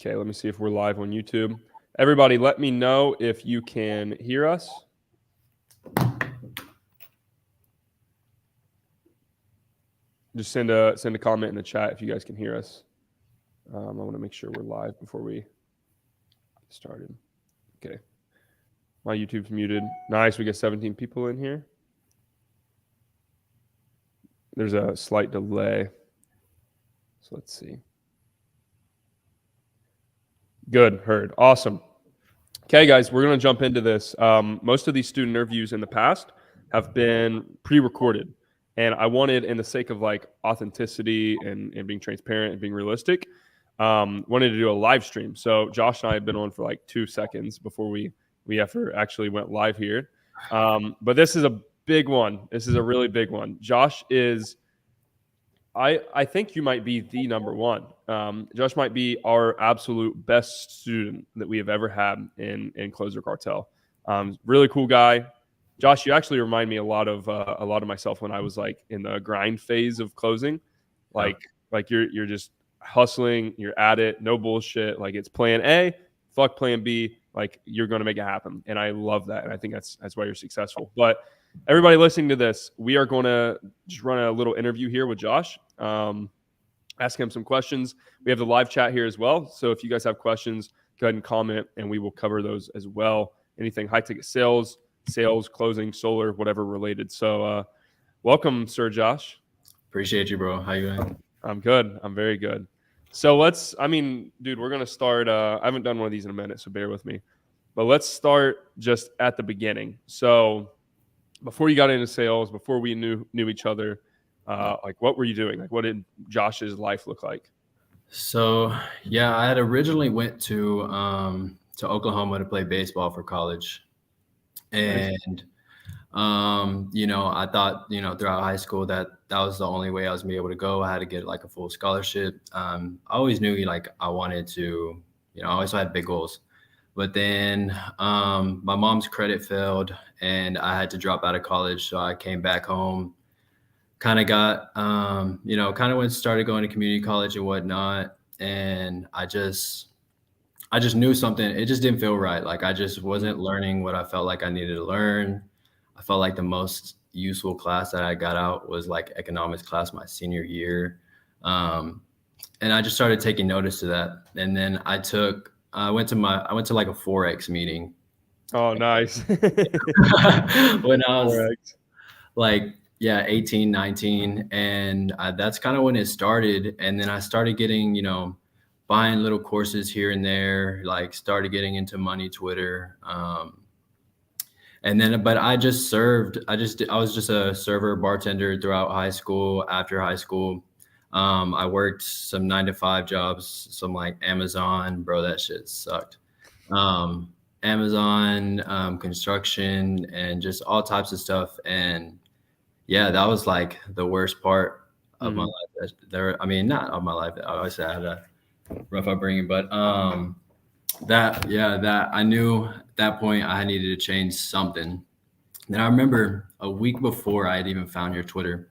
Okay, let me see if we're live on YouTube. Everybody, let me know if you can hear us. Just send a comment in the chat if you guys can hear us. I want to make sure we're live before we get started. Okay. My YouTube's muted. Nice, we got 17 people in here. There's a slight delay. So let's see. Good, heard. Awesome. Okay, guys, we're going to jump into this. Most of these student interviews in the past have been pre-recorded. And I wanted, in the sake of like authenticity and being transparent and being realistic, wanted to do a live stream. So Josh and I have been on for like 2 seconds before we ever actually went live here. But this is a big one. This is a really big one. Josh is, I think you might be the number one. Josh might be our absolute best student that we have ever had in Closer Cartel. Really cool guy. Josh, you actually remind me a lot of myself when I was like in the grind phase of closing. Like you're just hustling, you're at it, no bullshit. Like it's plan A, fuck plan B. Like you're going to make it happen. And I love that. And I think that's why you're successful. But everybody listening to this, we are going to just run a little interview here with Josh. Ask him some questions. We have the live chat here as well. So if you guys have questions, go ahead and comment and we will cover those as well. Anything high ticket sales, closing, solar, whatever related. So welcome, Sir Josh. Appreciate you, bro. How you doing? I'm good. I'm very good. So dude, we're going to start. I haven't done one of these in a minute, so bear with me. But let's start just at the beginning. So before you got into sales, before we knew each other, like what were you doing? Like what did Josh's life look like? So yeah, I had originally went to Oklahoma to play baseball for college. And I thought, throughout high school that was the only way I was gonna be able to go. I had to get like a full scholarship. I always knew like I wanted to, I always had big goals. But then my mom's credit failed and I had to drop out of college. So I came back home, kind of got, started going to community college and whatnot. And I just knew something. It just didn't feel right. Like I just wasn't learning what I felt like I needed to learn. I felt like the most useful class that I got out was like economics class my senior year. And I just started taking notice to that. And then I went to like a Forex meeting. Oh, nice. When I was Forex. like, 18, 19. And that's kind of when it started. And then I started getting, buying little courses here and there, like started getting into money Twitter. And then, but I was just a server bartender throughout high school. After high school, I worked some 9-to-5 jobs, some like Amazon, bro, that shit sucked. Amazon, construction, and just all types of stuff. And yeah, that was like the worst part of my life. Not of my life. I always say I had a rough upbringing, but that I knew at that point I needed to change something. Then I remember a week before I had even found your Twitter,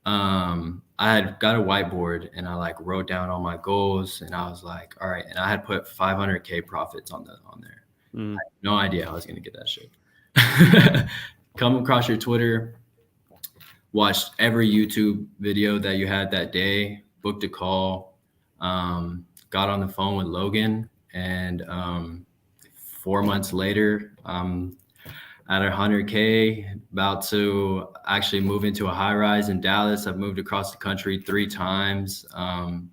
I had got a whiteboard and I like wrote down all my goals and I was like, all right. And I had put 500K profits on there. I had no idea how I was going to get that shit. Come across your Twitter, watched every YouTube video that you had that day, booked a call, got on the phone with Logan, and 4 months later, at 100K, about to actually move into a high rise in Dallas. I've moved across the country 3 times. And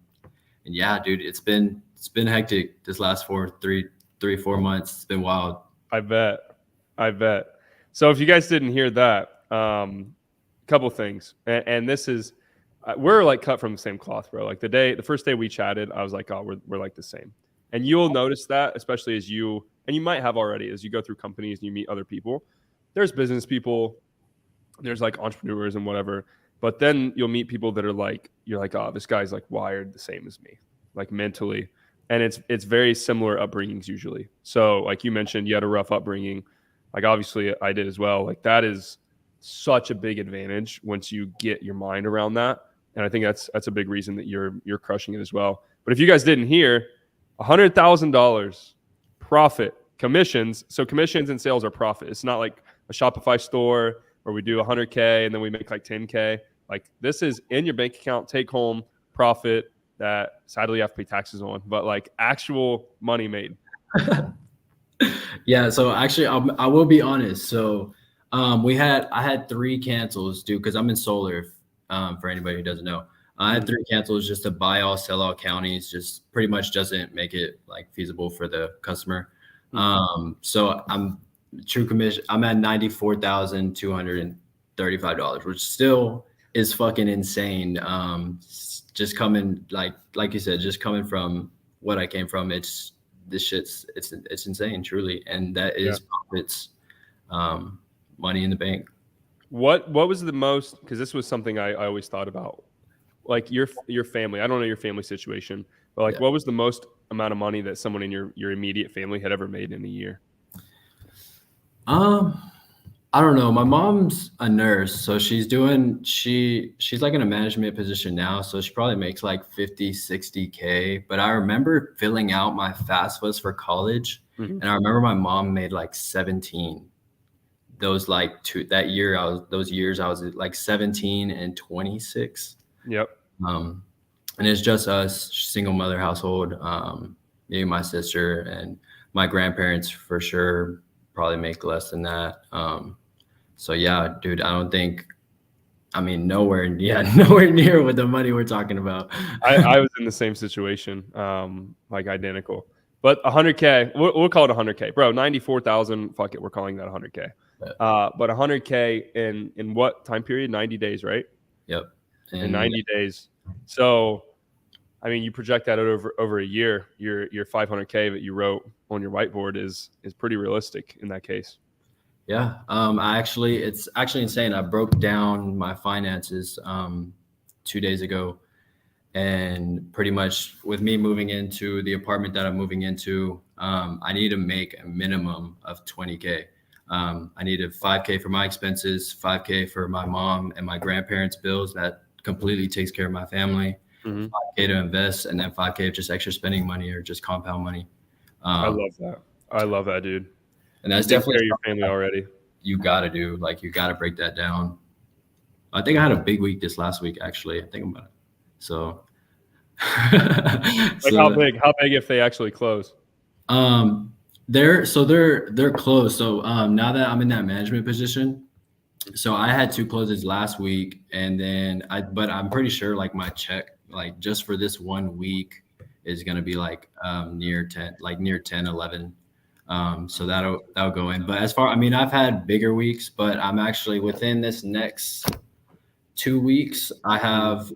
yeah, dude, it's been hectic this last 4 months. It's been wild. I bet. So if you guys didn't hear that, couple things. And this is, we're like cut from the same cloth, bro. Like the first day we chatted, I was like, oh, we're like the same. And you'll notice that, especially as you might have already, as you go through companies and you meet other people. There's business people, there's like entrepreneurs and whatever. But then you'll meet people that are like, you're like, oh, this guy's like wired the same as me, like mentally. And it's very similar upbringings usually. So like you mentioned, you had a rough upbringing. Like obviously I did as well. Like that is such a big advantage once you get your mind around that. And I think that's a big reason that you're crushing it as well. But if you guys didn't hear, $100,000 profit, commissions. So commissions and sales are profit. It's not like a Shopify store where we do 100K and then we make like 10K. Like this is in your bank account, take home profit that sadly you have to pay taxes on, but like actual money made. Yeah. So actually, I will be honest. So I had 3 cancels, dude, because I'm in solar. For anybody who doesn't know, I had 3 cancels just to buy all, sell all counties. Just pretty much doesn't make it like feasible for the customer. So I'm true commission. I'm at $94,235, which still is fucking insane. Just coming like you said, just coming from what I came from, it's insane, truly, and that is profits, money in the bank. What was the most? Because this was something I always thought about, like your family. I don't know your family situation, but like what was the most amount of money that someone in your immediate family had ever made in a year? I don't know. My mom's a nurse, so she's like in a management position now. So she probably makes like 50, 60K. But I remember filling out my FAFSAs for college. And I remember my mom made like 17. Those years I was like 17 and 26. Yep. And it's just us, single mother household. Me and my sister and my grandparents for sure probably make less than that. So yeah, dude, nowhere near with the money we're talking about. I was in the same situation, like identical. But 100K, we'll call it 100K, bro. 94,000. Fuck it, we're calling that 100K. But 100K in what time period? 90 days, right? Yep. In 90 days. So, I mean, you project that over a year. Your 500K that you wrote on your whiteboard is pretty realistic in that case. Yeah. It's actually insane. I broke down my finances 2 days ago, and pretty much with me moving into the apartment that I'm moving into, I need to make a minimum of 20K. I needed 5K for my expenses, 5K for my mom and my grandparents' bills. That completely takes care of my family. 5K to invest, and then 5K of just extra spending money or just compound money. I love that, dude. And that's definitely your family already. You gotta do, like, you gotta break that down. I think I had a big week this last week, actually. I think about it. So, how big if they actually close? They're closed. So now that I'm in that management position, so I had 2 closes last week, and then but I'm pretty sure like my check, like just for this 1 week, is gonna be like near 10, 11. So that'll go in. But I've had bigger weeks, but I'm actually within this next 2 weeks, I have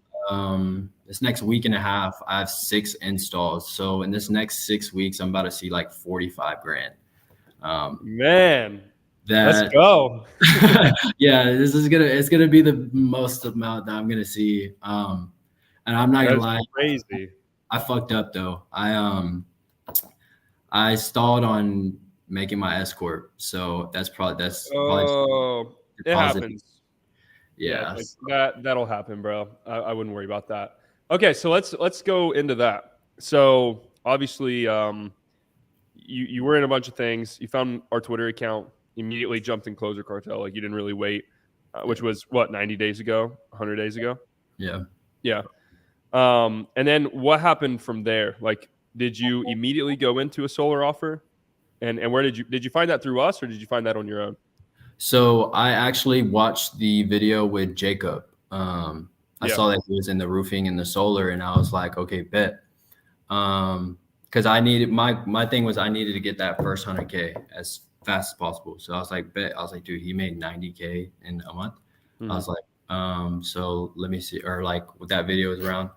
this next week and a half, I have 6 installs. So in this next 6 weeks, I'm about to see like 45 grand. Man, let's go. Yeah, it's gonna be the most amount that I'm gonna see. And I'm not gonna lie, crazy. I fucked up though. I stalled on making my S corp, so that's probably it happens. Yeah, that'll happen, bro. I wouldn't worry about that. Okay, so let's go into that. So obviously, you were in a bunch of things. You found our Twitter account, immediately jumped in Closer Cartel. Like you didn't really wait, which was what, 90 days ago, 100 days ago. Yeah. And then what happened from there? Like, did you immediately go into a solar offer? And where did you find that through us, or did you find that on your own? So I actually watched the video with Jacob. I saw that he was in the roofing and the solar, and I was like, okay, bet. Because I needed my thing was I needed to get that first 100K as fast as possible. So I was like, bet. I was like, dude, he made 90K in a month. I was like, so let me see, or like what that video was around.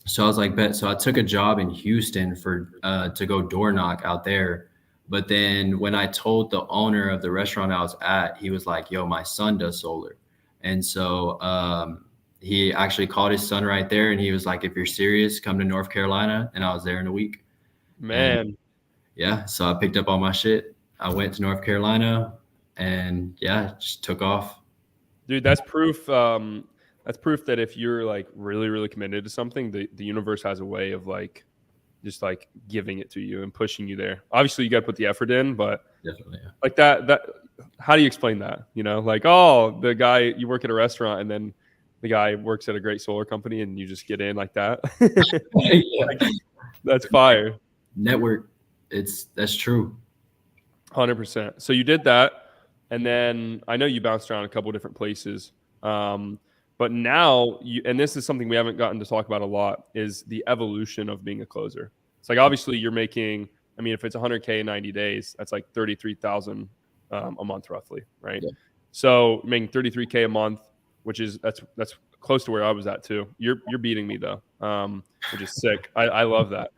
So I was like, bet. So I took a job in Houston to go door knock out there. But then when I told the owner of the restaurant I was at, he was like, yo, my son does solar. And so he actually called his son right there, and he was like, if you're serious, come to North Carolina. And I was there in a week. Man. And yeah. So I picked up all my shit. I went to North Carolina, and yeah, just took off. Dude, that's proof. That's proof that if you're like really, really committed to something, the universe has a way of like just like giving it to you and pushing you there. Obviously, you got to put the effort in, but Definitely. Yeah. like that, how do you explain that? You know, like, oh, the guy, you work at a restaurant and then the guy works at a great solar company and you just get in like that. Yeah. Like, that's fire. Network. That's true. 100%. So you did that. And then I know you bounced around a couple different places. But now and this is something we haven't gotten to talk about a lot, is the evolution of being a closer. It's like, obviously you're making, I mean, if it's 100K in 90 days, that's like 33,000 a month roughly. Right. Yeah. So making 33K a month, which is, that's close to where I was at too. You're beating me though. Which is sick. I love that.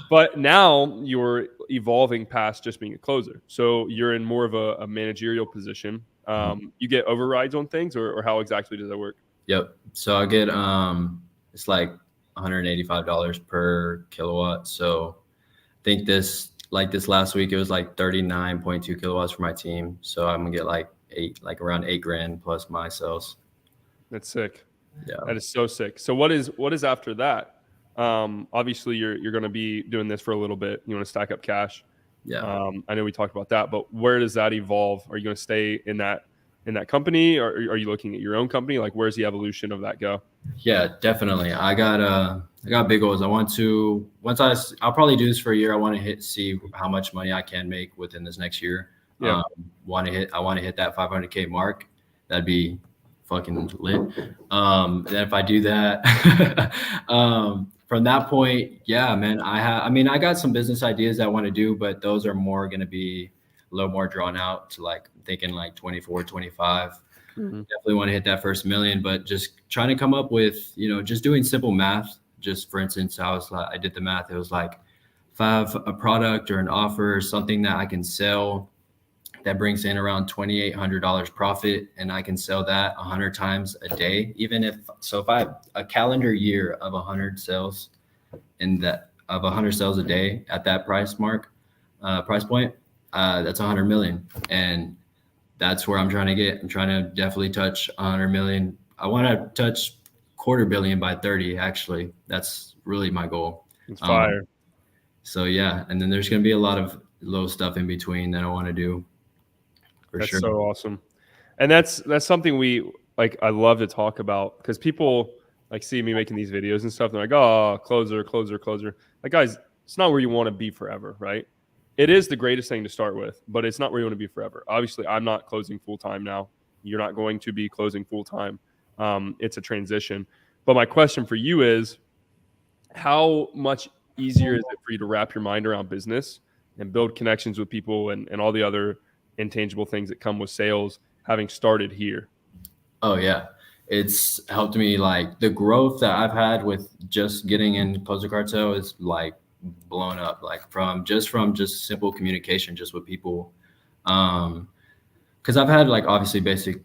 But now you're evolving past just being a closer. So you're in more of a managerial position. You get overrides on things, or how exactly does that work? Yep. So I get it's like $185 per kilowatt. So I think this last week it was like 39.2 kilowatts for my team. So I'm gonna get like around $8,000 plus my sales. That's sick. Yeah. That is so sick. So what is after that? Obviously you're going to be doing this for a little bit. You want to stack up cash. Yeah. I know we talked about that, but where does that evolve? Are you going to stay in that company, or are you looking at your own company? Like, where's the evolution of that go? Yeah, definitely. I got big goals. I'll probably do this for a year. I want to see how much money I can make within this next year. Yeah. I want to hit that 500K mark. That'd be fucking lit. Then if I do that, from that point, yeah, man, I got some business ideas that I want to do, but those are more going to be a little more drawn out to like thinking like 24, 25. Mm-hmm. Definitely want to hit that first million, but just trying to come up with, just doing simple math. Just for instance, I did the math. It was like, if I have a product or an offer or something that I can sell that brings in around $2,800 profit, and I can sell that 100 times a day. If I have a calendar year of 100 sales of 100 sales a day at that price point, that's 100 million. And that's where I'm trying to get. I'm trying to definitely touch 100 million. I want to touch $250 million by 30. Actually, that's really my goal. It's fire. So yeah. And then there's going to be a lot of little stuff in between that I want to do. That's sure. so awesome. And that's something I love to talk about, because people like see me making these videos and stuff. And they're like, oh, closer. Like, guys, it's not where you want to be forever, right? It is the greatest thing to start with, but it's not where you want to be forever. Obviously, I'm not closing full time now. You're not going to be closing full time. It's a transition. But my question for you is, how much easier is it for you to wrap your mind around business and build connections with people and all the other intangible things that come with sales, having started here? Oh yeah, it's helped me. Like, the growth that I've had with just getting in Closer Cartel is like blown up, like from just simple communication just with people, because I've had like obviously basic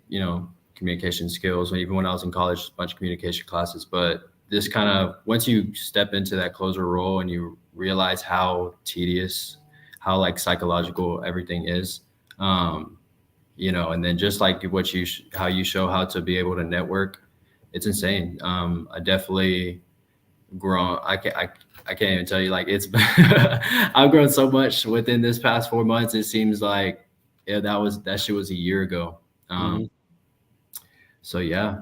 communication skills even when I was in college, a bunch of communication classes, but this kind of, once you step into that closer role and you realize how tedious, how like psychological everything is, and then just like how you show how to be able to network, it's insane. I definitely grown. I can't even tell you, like, it's I've grown so much within this past 4 months. It seems like, yeah, that shit was a year ago. So yeah,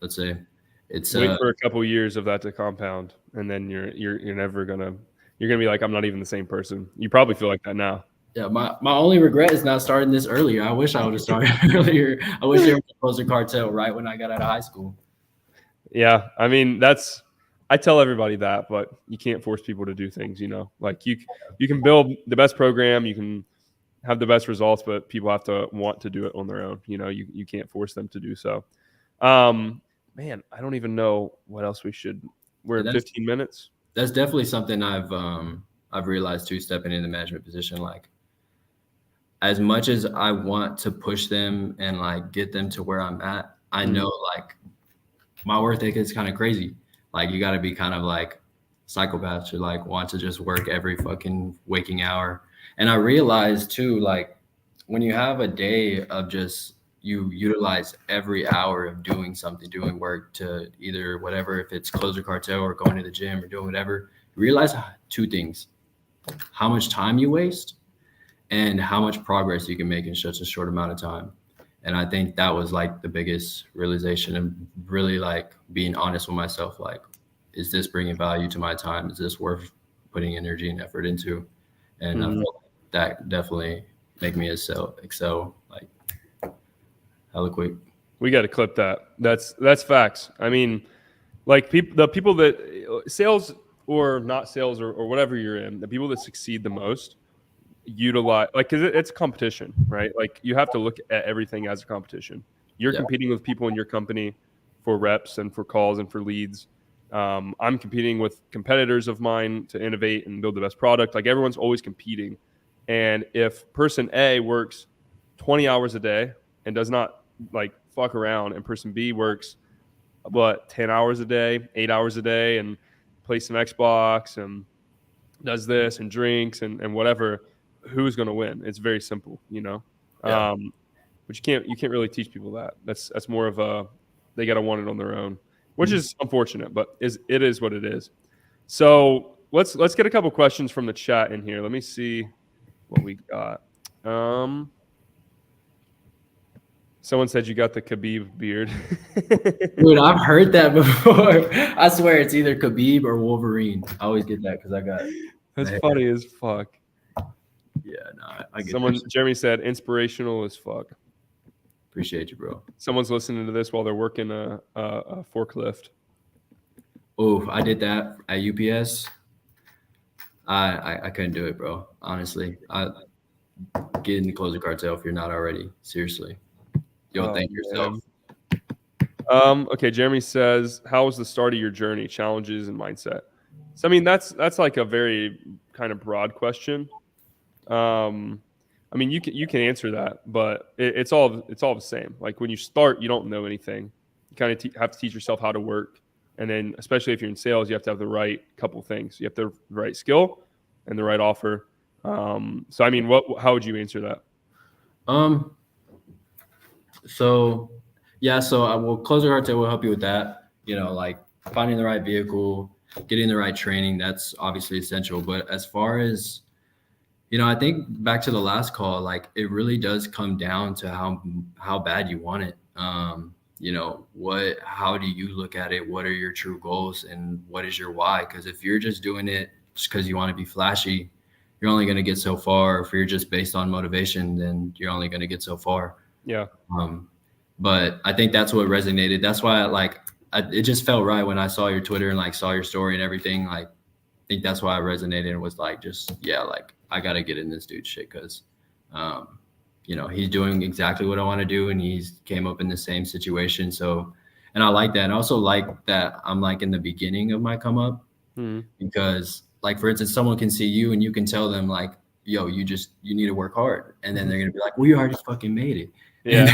let's say it's wait for a couple of years of that to compound, and then you're never gonna, you're gonna be like, I'm not even the same person. You probably feel like that now. Yeah, my only regret is not starting this earlier. I wish I would have started earlier. I wish there was a Closer Cartel right when I got out of high school. Yeah, I mean, I tell everybody that, but you can't force people to do things, like you can build the best program, you can have the best results, but people have to want to do it on their own. You can't force them to do so. Man, I don't even know what else we're in 15 minutes. That's definitely something I've realized too, stepping in the management position. Like, as much as I want to push them and like get them to where I'm at, I know like my work ethic is kind of crazy. Like, you got to be kind of like psychopath to like want to just work every fucking waking hour. And I realized too, like, when you have a day of just, you utilize every hour of doing something, doing work to either whatever, if it's closer cartel or going to the gym or doing whatever, you realize two things: how much time you waste and how much progress you can make in such a short amount of time. And I think that was like the biggest realization, and really like being honest with myself. Like, is this bringing value to my time? Is this worth putting energy and effort into? And I felt like that definitely make me excel like hella quick. We got to clip that. That's facts. I mean, like the people that sales or not sales or whatever you're in, the people that succeed the most utilize, like, because it's competition, right? Like, you have to look at everything as a competition. You're competing with people in your company for reps and for calls and for leads. I'm competing with competitors of mine to innovate and build the best product. Like, everyone's always competing. And if person A works 20 hours a day and does not like fuck around, and person B works 10 hours a day, 8 hours a day, and plays some Xbox and does this and drinks and whatever, who's going to win? It's very simple, you know. But you can't really teach people that. That's more of a, they got to want it on their own, which is unfortunate, but it is what it is. So let's get a couple questions from the chat in here. Let me see what we got. Someone said you got the Khabib beard. Dude, I've heard that before. I swear it's either Khabib or Wolverine. I always get that because I got. That's funny as fuck. Yeah, no, I get Someone, that. Jeremy said, inspirational as fuck. Appreciate you, bro. Someone's listening to this while they're working a forklift. Oh, I did that at UPS. I couldn't do it, bro. Honestly, get in the closer cartel if you're not already. Seriously, you'll thank yourself. Okay, Jeremy says, how was the start of your journey, challenges and mindset? So I mean, that's like a very kind of broad question. I mean, you can answer that, but it's all the same. Like, when you start, you don't know anything. You kind of have to teach yourself how to work, and then especially if you're in sales, you have to have the right couple things. You have the right skill and the right offer. So I mean, how would you answer that? So I will closer cartel will help you with that. You know, like finding the right vehicle, getting the right training. That's obviously essential. But as far as, you know, I think back to the last call, like, it really does come down to how bad you want it. You know, how do you look at it? What are your true goals and what is your why? Because if you're just doing it just because you want to be flashy, you're only going to get so far. If you're just based on motivation, then you're only going to get so far. Yeah. But I think that's what resonated. That's why it just felt right when I saw your Twitter and like saw your story and everything. Like, I think that's why I resonated and was like, like, I got to get in this dude's shit because, you know, he's doing exactly what I want to do, and he's came up in the same situation. So, and I like that. And I also like that I'm like in the beginning of my come up because, like, for instance, someone can see you and you can tell them like, yo, you need to work hard. And then they're going to be like, well, you already fucking made it. Yeah.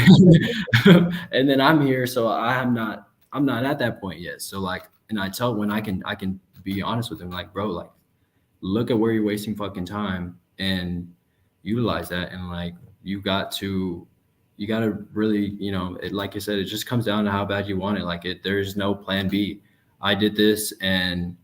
And then I'm here. So I'm not at that point yet. So like, and I tell when I can be honest with them, like, bro, like, look at where you're wasting fucking time and utilize that. And like, you got to really, you know, like you said, it just comes down to how bad you want it. Like, there's no plan B. I did this, and,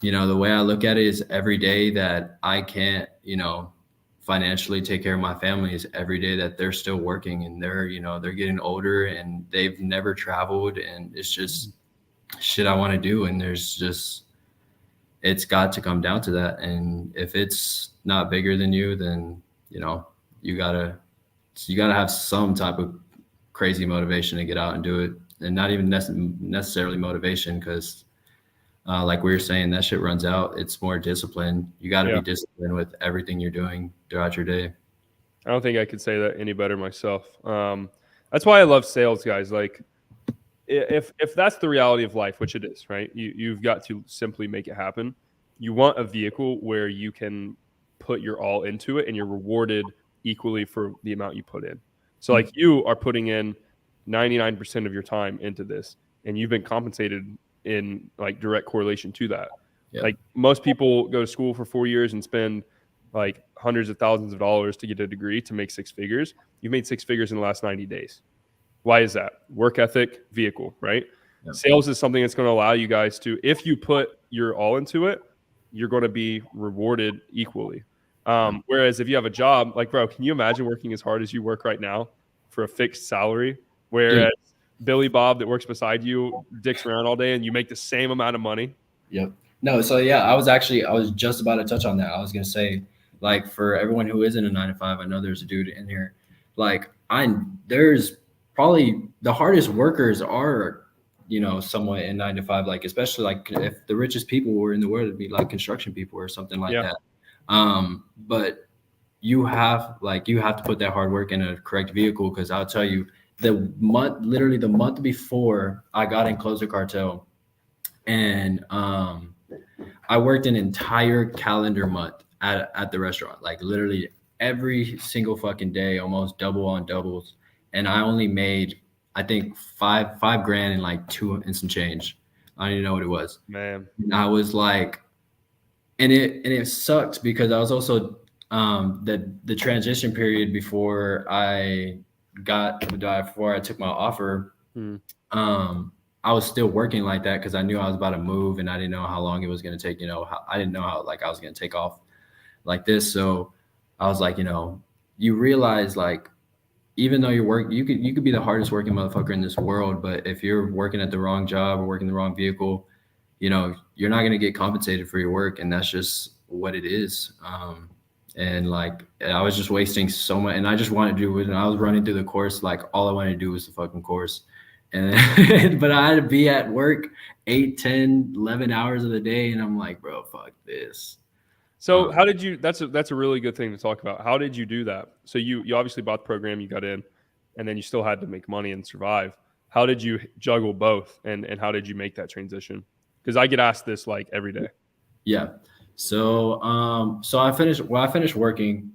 you know, the way I look at it is every day that I can't, you know, financially take care of my family is every day that they're still working and they're, you know, they're getting older and they've never traveled, and it's just shit I want to do. And it's got to come down to that. And if it's not bigger than you, then, you know, you gotta have some type of crazy motivation to get out and do it. And not even necessarily motivation, because like we were saying, that shit runs out. It's more discipline. You got to be disciplined with everything you're doing throughout your day. I don't think I could say that any better myself. That's why I love sales, guys. Like, if that's the reality of life, which it is, right? You've got to simply make it happen. You want a vehicle where you can put your all into it and you're rewarded equally for the amount you put in. So like, you are putting in 99% of your time into this, and you've been compensated in like direct correlation to that. Like, most people go to school for 4 years and spend like hundreds of thousands of dollars to get a degree to make 6 figures. You've made 6 figures in the last 90 days. Why is that? Work ethic, vehicle, right? Yep. Sales is something that's going to allow you guys to, if you put your all into it, you're going to be rewarded equally. Whereas if you have a job, like, bro, can you imagine working as hard as you work right now for a fixed salary? Whereas Billy Bob that works beside you dicks around all day and you make the same amount of money. Yep. No, so yeah, I was just about to touch on that. I was gonna say, like, for everyone who isn't a 9 to 5, I know there's a dude in here. Like, there's probably the hardest workers are, somewhat in 9 to 5. Like, especially like if the richest people were in the world, it'd be like construction people or something like that. But you have to put that hard work in a correct vehicle, because I'll tell you, literally the month before I got in Closer Cartel, and I worked an entire calendar month at the restaurant, like literally every single fucking day, almost double on doubles. And I only made, I think, $5 grand and like 2 and some change. I don't even know what it was. Man. And I was like, and it sucked because I was also the transition period before I took my offer. I was still working like that because I knew I was about to move and I didn't know how long it was going to take. I didn't know how I was going to take off like this. So I was like, you realize, like, even though you could be the hardest working motherfucker in this world, but if you're working at the wrong job or working the wrong vehicle, you're not going to get compensated for your work, and that's just what it is. And like, I was just wasting so much, and I just wanted to do it. And I was running through the course, like all I wanted to do was the fucking course. And but I had to be at work 8, 10, 11 hours of the day, and I'm like, bro, fuck this. So how did you? That's a really good thing to talk about. How did you do that? So you obviously bought the program, you got in, and then you still had to make money and survive. How did you juggle both, and how did you make that transition? Because I get asked this like every day. Yeah. So I finished working,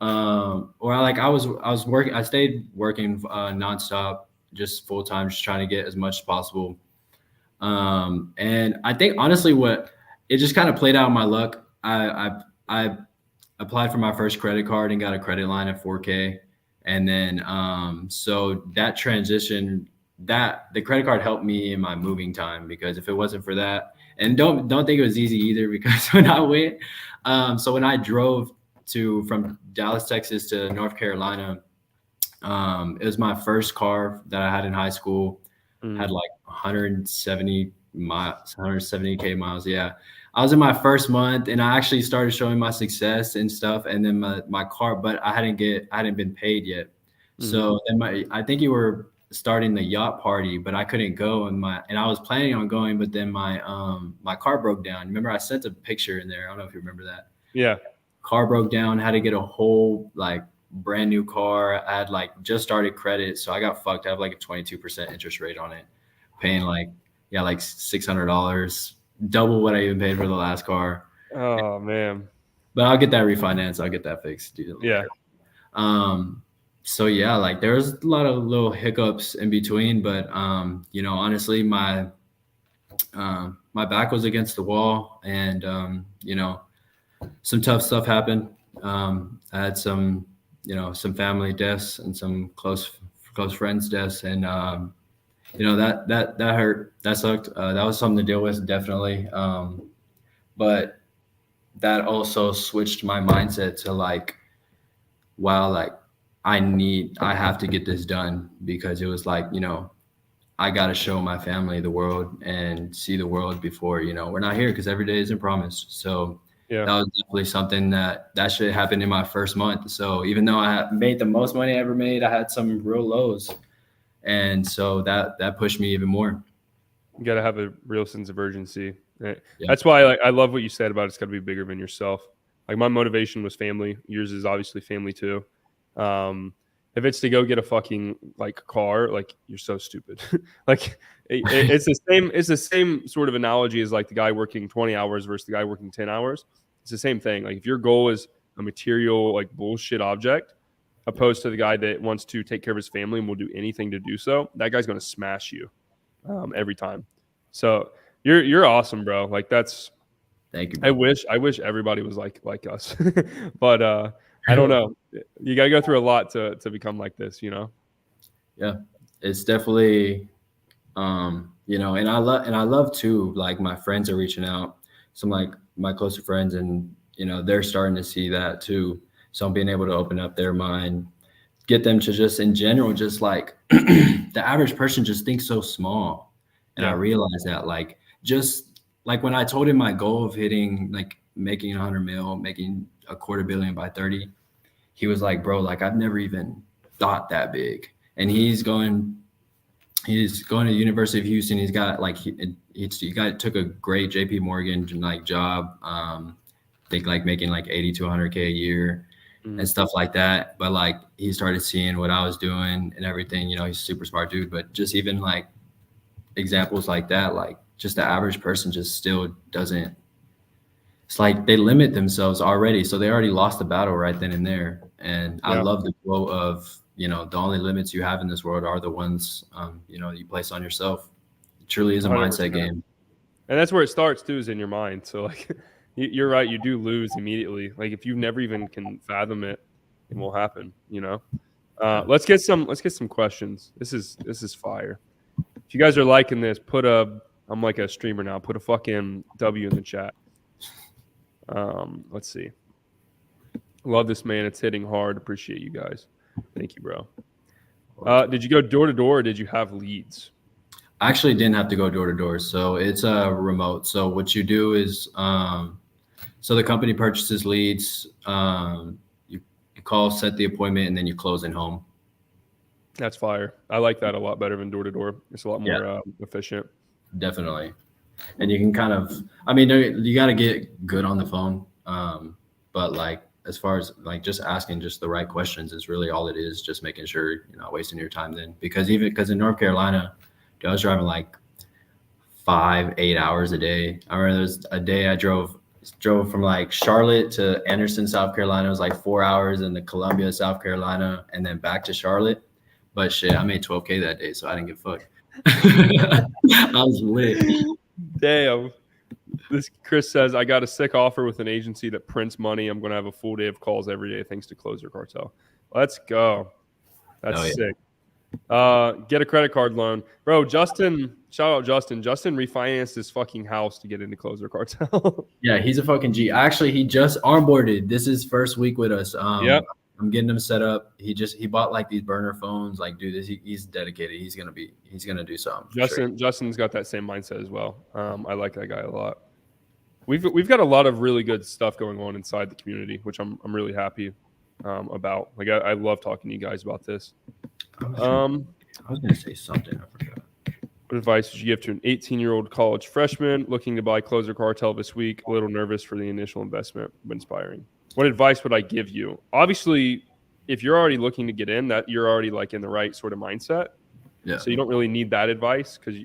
or like I was working. I stayed working nonstop, just full time, just trying to get as much as possible. And I think honestly, it just kind of played out my luck. I applied for my first credit card and got a credit line at 4K. And then, so that transition, the credit card helped me in my moving time, because if it wasn't for that, and don't think it was easy either, because when I went, so when I drove from Dallas, Texas to North Carolina, it was my first car that I had in high school. Had like 170 miles, 170K miles. Yeah. I was in my first month, and I actually started showing my success and stuff. And then my car, but I hadn't been paid yet. So then I think you were starting the yacht party, but I couldn't go, and I was planning on going, but then my car broke down. Remember, I sent a picture in there. I don't know if you remember that. Yeah. Car broke down, had to get a whole like brand new car. I had like just started credit, so I got fucked. I have like a 22% interest rate on it, paying like $600, double what I even paid for the last car. Oh man. But I'll get that refinanced. I'll get that fixed. Dude. Yeah. So yeah, like there's a lot of little hiccups in between, but honestly, my back was against the wall, and some tough stuff happened. I had some family deaths and some close friends deaths, and that hurt. That sucked. That was something to deal with, definitely. But that also switched my mindset to like, wow, like I have to get this done, because it was like, I got to show my family the world and see the world before, we're not here, because every day isn't promised. So that was definitely something that shit happened in my first month. So even though I made the most money I ever made, I had some real lows. And so that pushed me even more. You got to have a real sense of urgency. That's why I love what you said about it's got to be bigger than yourself. Like, my motivation was family. Yours is obviously family too. If it's to go get a fucking like car, like, you're so stupid. Like it's the same sort of analogy as like the guy working 20 hours versus the guy working 10 hours. It's the same thing. Like, if your goal is a material like bullshit object, opposed to the guy that wants to take care of his family and will do anything to do so, that guy's going to smash you every time. So you're awesome, bro. Like, that's Thank you, I bro. wish everybody was like us, but I don't know. You got to go through a lot to become like this, you know. Yeah, it's definitely, and I love too. Like my friends are reaching out, some like my closer friends, and they're starting to see that too. So I'm being able to open up their mind, get them to just in general, just like the average person just thinks so small. And I Yeah. realized that just like when I told him my goal of hitting like making 100 mil, making a quarter billion by 30, he was like, bro, like I've never even thought that big. And he's going to the University of Houston. He's got like took a great JP Morgan like job. I think like making like 80 to 100K a year and stuff like that. But like he started seeing what I was doing and everything. He's a super smart dude. But just even like examples like that, like just the average person just still doesn't. It's like they limit themselves already, so they already lost the battle right then and there. And I Yeah. love the quote of the only limits you have in this world are the ones you place on yourself. It truly is a 100%. mindset game. And that's where it starts too, is in your mind. So like, you're right. You do lose immediately. Like if you never even can fathom it, it will happen. You know. Let's get some questions. This is fire. If you guys are liking this, I'm like a streamer now. Put a fucking W in the chat. Let's see. Love this, man. It's hitting hard. Appreciate you guys. Thank you, bro. Did you go door to door or did you have leads? I actually didn't have to go door to door, so it's remote. So what you do is, so the company purchases leads. You call, set the appointment, and then you close in home. That's fire. I like that a lot better than door to door. It's a lot more efficient. Definitely. And you can kind of, you got to get good on the phone. But like, as far as like just asking just the right questions is really all it is, just making sure you're not wasting your time then. Because in North Carolina, I was driving like 5-8 hours a day. I remember there's a day I drove from like Charlotte to Anderson, South Carolina. It was like 4 hours, and to Columbia, South Carolina, and then back to Charlotte. But shit, I made 12K that day, so I didn't give a fuck. I was lit. Damn. This Chris says, I got a sick offer with an agency that prints money. I'm going to have a full day of calls every day thanks to Closer Cartel. Let's go. That's sick. Get a credit card loan. Bro, Justin, shout out Justin. Justin refinanced his fucking house to get into Closer Cartel. Yeah, he's a fucking G. Actually, he just onboarded. This is first week with us. Yep. I'm getting him set up. He bought like these burner phones. Like, dude, he's dedicated. He's gonna do something. Justin's got that same mindset as well. I like that guy a lot. We've got a lot of really good stuff going on inside the community, which I'm really happy about. Like I love talking to you guys about this. I was gonna say something. I forgot. What advice would you give to an 18-year-old college freshman looking to buy Closer Cartel this week? A little nervous for the initial investment, but inspiring. What advice would I give you? Obviously, if you're already looking to get in, that you're already like in the right sort of mindset. Yeah. So you don't really need that advice because,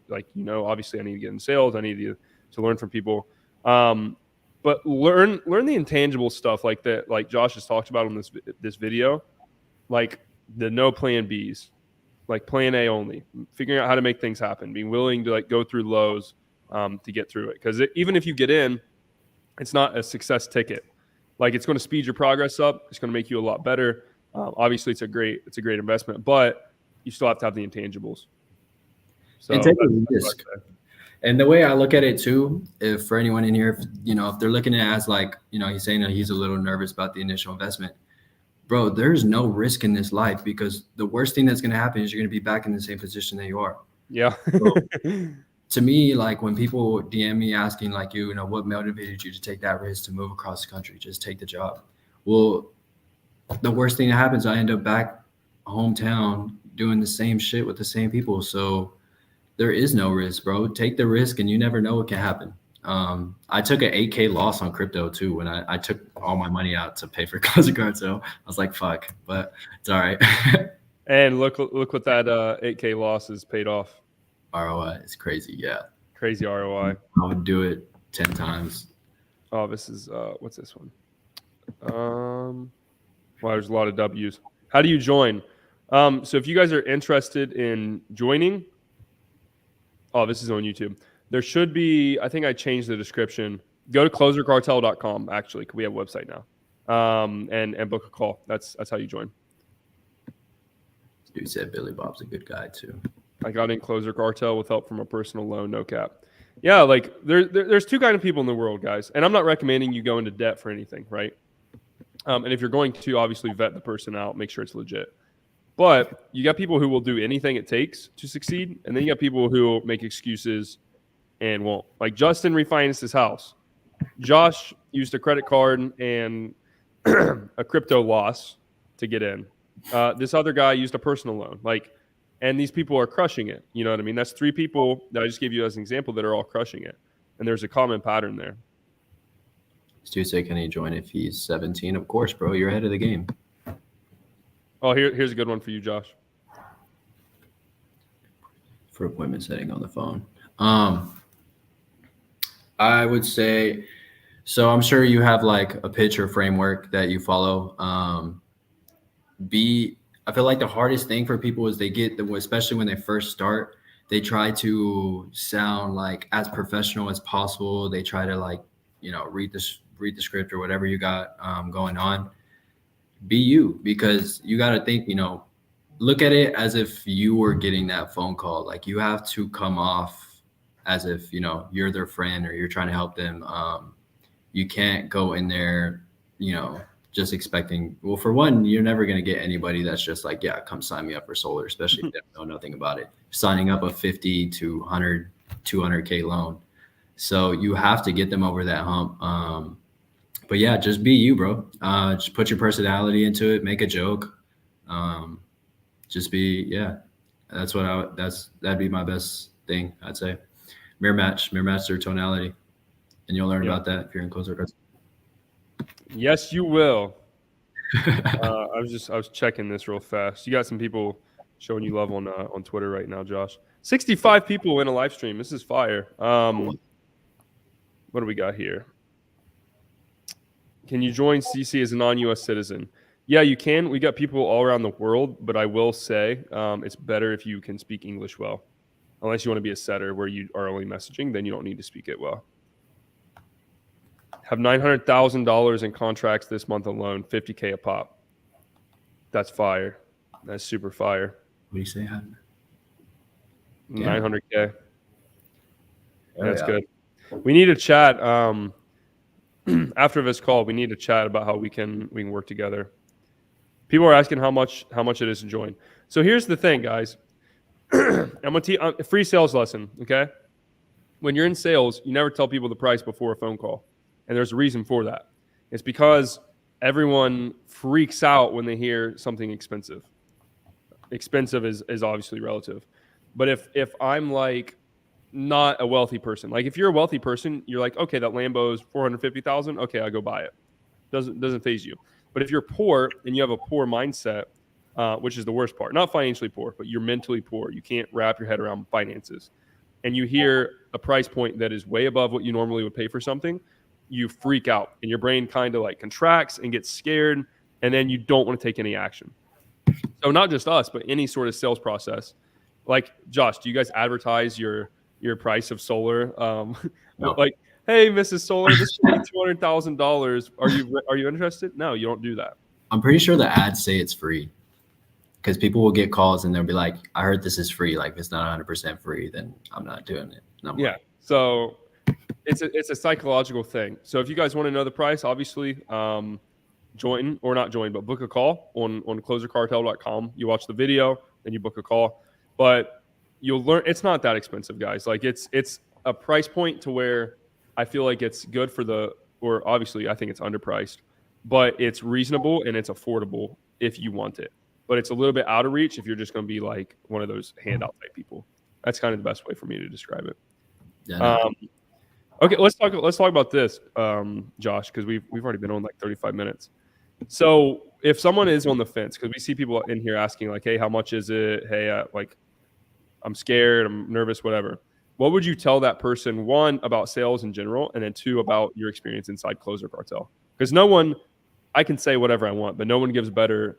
obviously I need to get in sales. I need to learn from people. But learn the intangible stuff like that, like Josh has talked about on this video, like the no plan Bs, like plan A only, figuring out how to make things happen, being willing to like go through lows to get through it. Because even if you get in, it's not a success ticket. Like it's going to speed your progress up. It's going to make you a lot better. Obviously, it's a great investment, but you still have to have the intangibles. So and take a risk. And the way I look at it too, if for anyone in here, if they're looking at it as like, he's saying that he's a little nervous about the initial investment, bro, there's no risk in this life because the worst thing that's going to happen is you're going to be back in the same position that you are. Yeah. So, to me, like when people DM me asking like what motivated you to take that risk to move across the country, just take the job. Well, the worst thing that happens, I end up back hometown doing the same shit with the same people. So there is no risk, bro. Take the risk and you never know what can happen. I took an 8K loss on crypto too when I took all my money out to pay for Closer Cartel. I was like, fuck, but it's all right. And look what that 8K loss has paid off. ROI is crazy. Yeah. Crazy ROI. I would do it 10 times. Oh, this is what's this one? Wow, there's a lot of W's. How do you join? So if you guys are interested in joining, this is on YouTube. There should be, I think I changed the description, Go to closercartel.com. Actually, we have a website now, and book a call. That's how you join. Dude said Billy Bob's a good guy too. I got in Closer Cartel with help from a personal loan, no cap. Yeah, like there's two kind of people in the world, guys, and I'm not recommending you go into debt for anything, right? And if you're going to, obviously vet the person out, make sure it's legit. But you got people who will do anything it takes to succeed, and then you got people who will make excuses and won't. Like Justin refinanced his house. Josh used a credit card and a crypto loss to get in. This other guy used a personal loan. And these people are crushing it. You know what I mean? That's 3 people that I just gave you as an example that are all crushing it. And there's a common pattern there. Stu said, can he join if he's 17? Of course, bro. You're ahead of the game. Oh, here's a good one for you, Josh. For appointment setting on the phone. I would say, so I'm sure you have like a pitch or framework that you follow. I feel like the hardest thing for people is especially when they first start, they try to sound like as professional as possible. They try to read the script or whatever you got going on. Be you, because you got to think, look at it as if you were getting that phone call. Like you have to come off as if, you're their friend or you're trying to help them. You can't go in there, just expecting, well, for one, you're never going to get anybody that's just like, yeah, come sign me up for solar, especially if they know nothing about it. Signing up a 50 to 100, 200K loan. So you have to get them over that hump. But yeah, just be you, bro. Just put your personality into it. Make a joke. Just be, yeah. That'd be my best thing, I'd say. Mirror match their tonality, and you'll learn about that if you're in Closer Cartel. Yes, you will. I was checking this real fast. You got some people showing you love on Twitter right now, Josh. 65 people in a live stream. This is fire. What do we got here? Can you join CC as a non-U.S. citizen? Yeah, you can. We got people all around the world, but I will say it's better if you can speak English well. Unless you want to be a setter where you are only messaging, then you don't need to speak it well. Have $900,000 in contracts this month alone, $50K a pop. That's fire. That's super fire. What do you say? 900K. That's good. We need to chat after this call. We need to chat about how we can work together. People are asking how much it is to join. So here's the thing, guys. I'm gonna teach a free sales lesson. Okay, when you're in sales, you never tell people the price before a phone call, and there's a reason for that. It's because everyone freaks out when they hear something expensive. Expensive is obviously relative, but if I'm like not a wealthy person, like if you're a wealthy person, you're like, okay, that Lambo is $450,000. Okay, I go buy it. Doesn't faze you. But if you're poor and you have a poor mindset, which is the worst part, not financially poor, but you're mentally poor, you can't wrap your head around finances, and you hear a price point that is way above what you normally would pay for something, you freak out and your brain kind of like contracts and gets scared, and then you don't want to take any action. So not just us, but any sort of sales process. Like, Josh, do you guys advertise your price of solar? No. Like, hey, Mrs. Solar, this is $200,000. Are you interested? No, you don't do that. I'm pretty sure the ads say it's free, because people will get calls and they'll be like, I heard this is free. Like, if it's not 100% free, then I'm not doing it. Yeah. So it's a psychological thing. So if you guys want to know the price, obviously join, or not join, but book a call on closercartel.com. You watch the video, then you book a call. But you'll learn it's not that expensive, guys. Like it's a price point to where I feel like it's good or obviously I think it's underpriced, but it's reasonable and it's affordable if you want it. But it's a little bit out of reach if you're just going to be like one of those handout type people. That's kind of the best way for me to describe it. Yeah. Okay, let's talk about this, Josh, because we've already been on like 35 minutes. So if someone is on the fence, because we see people in here asking like, hey, how much is it? Hey, like I'm scared, I'm nervous, whatever. What would you tell that person, one, about sales in general, and then two, about your experience inside Closer Cartel? Because I can say whatever I want, but no one gives better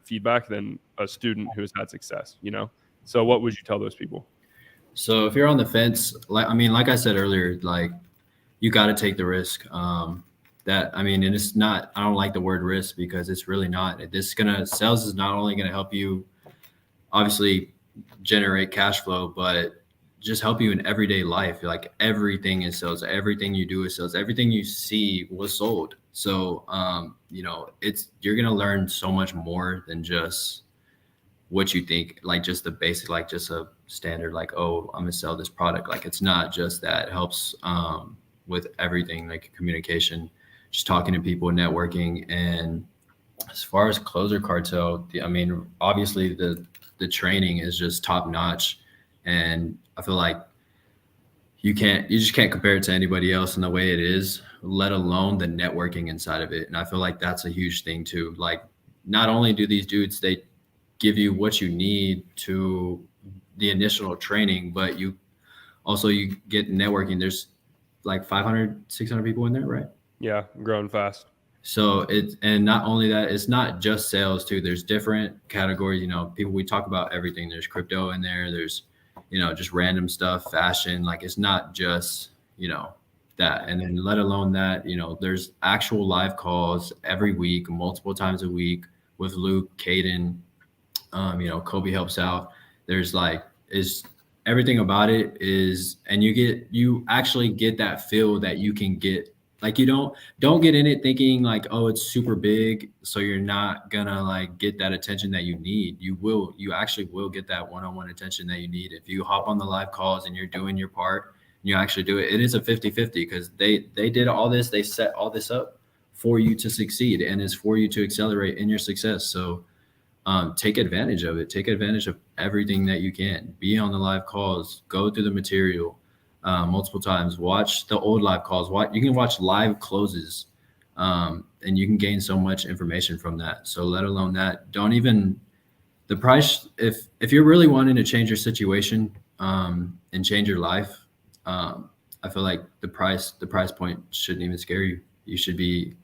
feedback than a student who has had success, So what would you tell those people? So if you're on the fence, like I said earlier, like you got to take the risk. That, I mean, and it's not, I don't like the word risk because it's really not. Sales is not only going to help you obviously generate cash flow, but just help you in everyday life. Like everything is sales, everything you do is sales, everything you see was sold. So, you know, you're going to learn so much more than just what you think, like just the basic, like just a standard, like, oh, I'm gonna sell this product. Like, it's not just that. It helps with everything, like communication, just talking to people, networking. And as far as closer cartel, I mean, obviously the training is just top notch, and I feel like you just can't compare it to anybody else in the way it is, let alone the networking inside of it. And I feel like that's a huge thing too. Like, not only do these dudes, they give you what you need to the initial training, but you get networking. There's like 500, 600 people in there, right? Yeah, growing fast. So and not only that, it's not just sales too. There's different categories, you know, people, we talk about everything. There's crypto in there. There's, you know, just random stuff, fashion. Like, it's not just, you know, that. And then let alone that, you know, there's actual live calls every week, multiple times a week with Luke, Caden, you know, Kobe helps out. There's like, is everything about it is, and you actually get that feel that you can get. Like, you don't get in it thinking like, oh, it's super big, so you're not gonna like get that attention that you need. You actually will get that one-on-one attention that you need if you hop on the live calls and you're doing your part and you actually do it. It is a 50-50 because they did all this, they set all this up for you to succeed, and it's for you to accelerate in your success. So take advantage of it. Take advantage of everything that you can. Be on the live calls, go through the material multiple times, watch the old live calls. You can watch live closes, and you can gain so much information from that. So let alone that, the price, if you're really wanting to change your situation and change your life, I feel like the price point shouldn't even scare you. You should be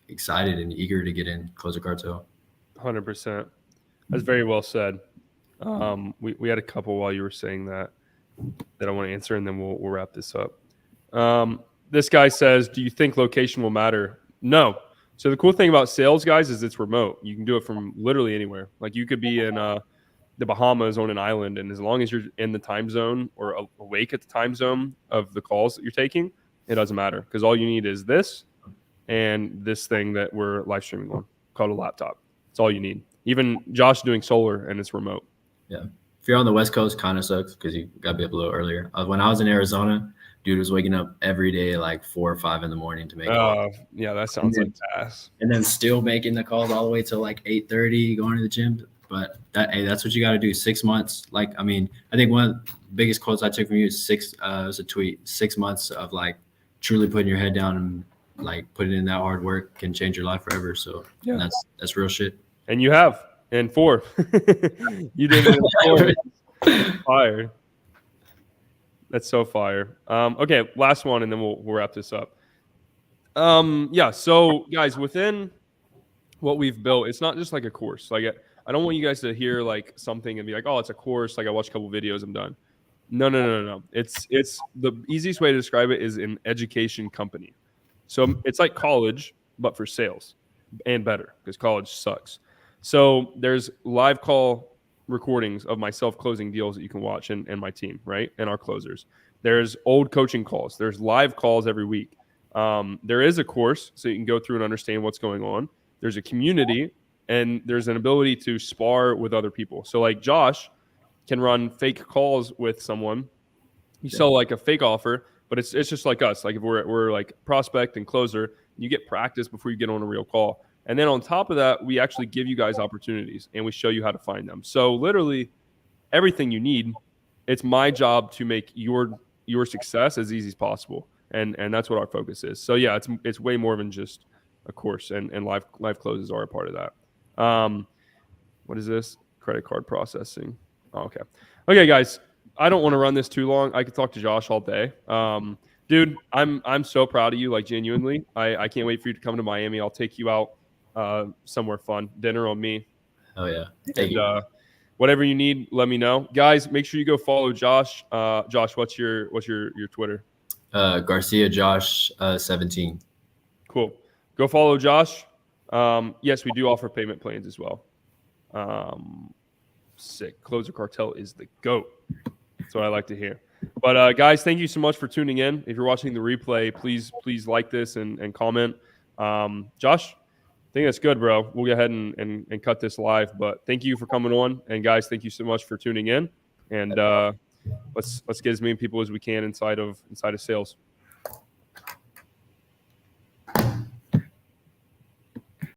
excited and eager to get in Closer Cartel. 100%. That's very well said. We had a couple while you were saying that I want to answer, and then we'll wrap this up. This guy says, do you think location will matter? No. So the cool thing about sales, guys, is it's remote. You can do it from literally anywhere. Like, you could be in the Bahamas on an island, and as long as you're in the time zone or awake at the time zone of the calls that you're taking, it doesn't matter, because all you need is this and this thing that we're live streaming on called a laptop. That's all you need. Even Josh doing solar, and it's remote. Yeah. If you're on the West Coast, kind of sucks because you got to be up a little earlier. When I was in Arizona, dude was waking up every day like 4 or 5 in the morning to make calls. Yeah, that sounds like ass. And then still making the calls all the way till like 8:30, going to the gym. But that's what you got to do. 6 months. Like, I mean, I think one of the biggest quotes I took from you is it was a tweet. 6 months of like truly putting your head down and like putting in that hard work can change your life forever. So yeah, that's real shit. And you have, and 4. You did it in 4. Fire. That's so fire. Okay, last one, and then we'll wrap this up. Yeah, so guys, within what we've built, it's not just like a course. Like, I don't want you guys to hear like something and be like, oh, it's a course. Like, I watched a couple videos, I'm done. No. It's the easiest way to describe it is an education company. So it's like college, but for sales, and better, because college sucks. So there's live call recordings of myself closing deals that you can watch, and my team, right? And our closers. There's old coaching calls. There's live calls every week. There is a course, so you can go through and understand what's going on. There's a community, and there's an ability to spar with other people. So like Josh can run fake calls with someone. You sell like a fake offer, but it's just like us. Like, if we're like prospect and closer, you get practice before you get on a real call. And then on top of that, we actually give you guys opportunities, and we show you how to find them. So literally everything you need, it's my job to make your success as easy as possible. And that's what our focus is. So yeah, it's way more than just a course, and live closes are a part of that. What is this? Credit card processing. Oh, okay. Okay, guys, I don't want to run this too long. I could talk to Josh all day. Dude, I'm so proud of you, like, genuinely. I can't wait for you to come to Miami. I'll take you out somewhere fun. Dinner on me. Oh yeah. And whatever you need, let me know. Guys, make sure you go follow Josh. Josh, what's your Twitter? Garcia Josh 17. Cool. Go follow Josh. Yes, we do offer payment plans as well. Sick. Closer Cartel is the GOAT. That's what I like to hear. But guys, thank you so much for tuning in. If you're watching the replay, please like this and comment. Josh, I think that's good, bro. We'll go ahead and cut this live. But thank you for coming on. And guys, thank you so much for tuning in. And let's get as many people as we can inside of sales.